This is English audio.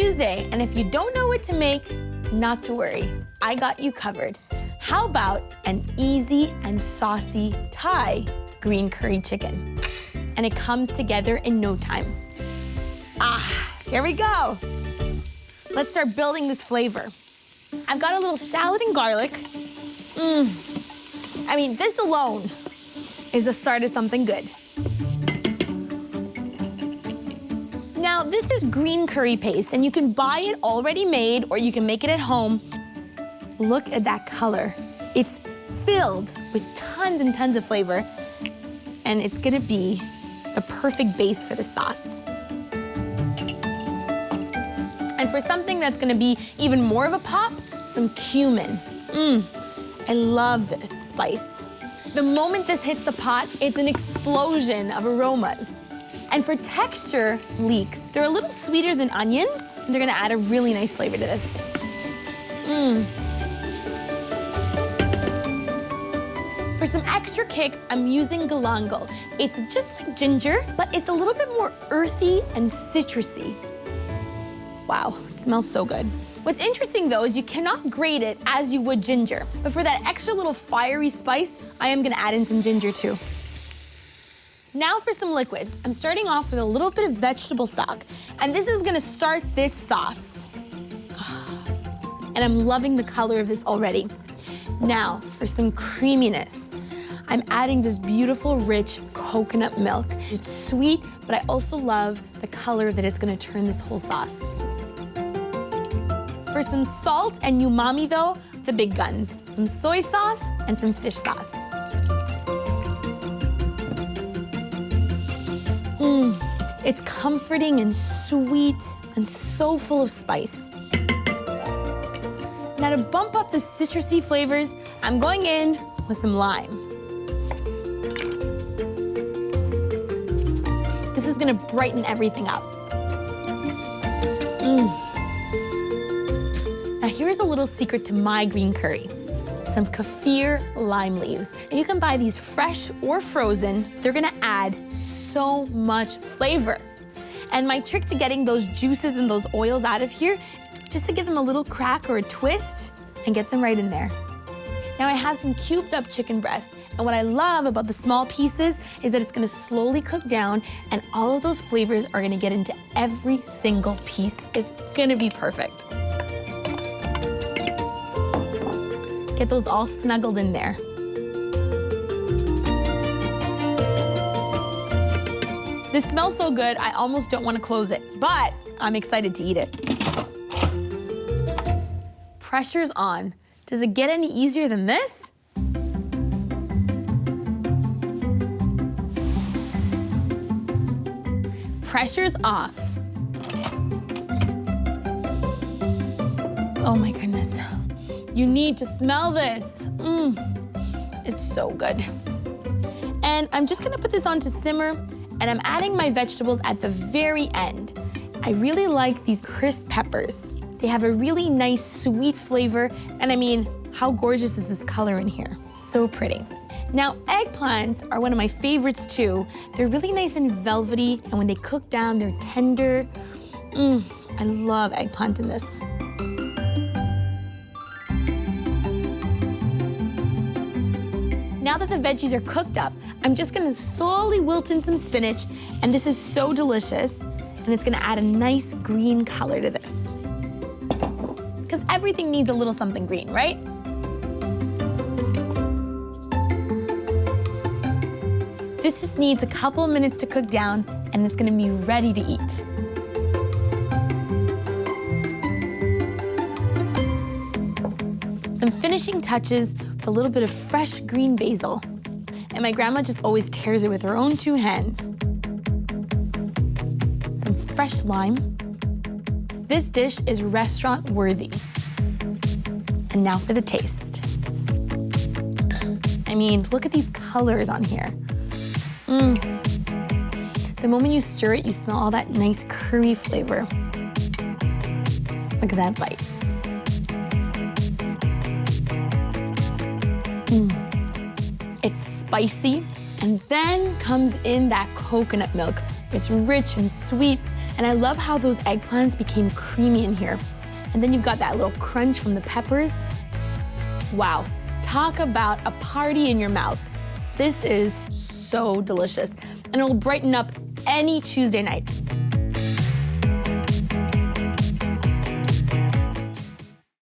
Tuesday, and if you don't know what to make, not to worry. I got you covered. How about an easy and saucy Thai green curry chicken? And it comes together in no time. Here we go. Let's start building this flavor. I've got a little shallot and garlic. I mean, this alone is the start of something good. Now, this is green curry paste, and you can buy it already made, or you can make it at home. Look at that color. It's filled with tons and tons of flavor, and it's gonna be the perfect base for the sauce. And for something that's gonna be even more of a pop, some cumin. I love this spice. The moment this hits the pot, it's an explosion of aromas. And for texture, leeks, they're a little sweeter than onions. They're gonna add a really nice flavor to this. For some extra kick, I'm using galangal. It's just like ginger, but it's a little bit more earthy and citrusy. Wow, it smells so good. What's interesting though is you cannot grate it as you would ginger, but for that extra little fiery spice, I am gonna add in some ginger too. Now for some liquids. I'm starting off with a little bit of vegetable stock, and this is gonna start this sauce. And I'm loving the color of this already. Now for some creaminess. I'm adding this beautiful, rich coconut milk. It's sweet, but I also love the color that it's gonna turn this whole sauce. For some salt and umami though, the big guns. Some soy sauce and some fish sauce. It's comforting and sweet and so full of spice. Now to bump up the citrusy flavors, I'm going in with some lime. This is gonna brighten everything up. Now here's a little secret to my green curry. Some kaffir lime leaves. And you can buy these fresh or frozen. They're gonna add so much flavor. And my trick to getting those juices and those oils out of here, just to give them a little crack or a twist and get them right in there. Now I have some cubed up chicken breast, and what I love about the small pieces is that it's gonna slowly cook down, and all of those flavors are gonna get into every single piece. It's gonna be perfect. Get those all snuggled in there. This smells so good, I almost don't want to close it, but I'm excited to eat it. Pressure's on. Does it get any easier than this? Pressure's off. Oh my goodness. You need to smell this. It's so good. And I'm just gonna put this on to simmer, and I'm adding my vegetables at the very end. I really like these crisp peppers. They have a really nice sweet flavor, and I mean, how gorgeous is this color in here? So pretty. Now, eggplants are one of my favorites too. They're really nice and velvety, and when they cook down, they're tender. I love eggplant in this. Now that the veggies are cooked up, I'm just gonna slowly wilt in some spinach, and this is so delicious, and it's gonna add a nice green color to this. Because everything needs a little something green, right? This just needs a couple of minutes to cook down, and it's gonna be ready to eat. Some finishing touches with a little bit of fresh green basil. And my grandma just always tears it with her own two hands. Some fresh lime. This dish is restaurant worthy. And now for the taste. I mean, look at these colors on here. The moment you stir it, you smell all that nice curry flavor. Look at that bite. It's spicy, and then comes in that coconut milk. It's rich and sweet, And I love how those eggplants became creamy in here. And then you've got that little crunch from the peppers. Wow, talk about a party in your mouth. This is so delicious, and it'll brighten up any Tuesday night.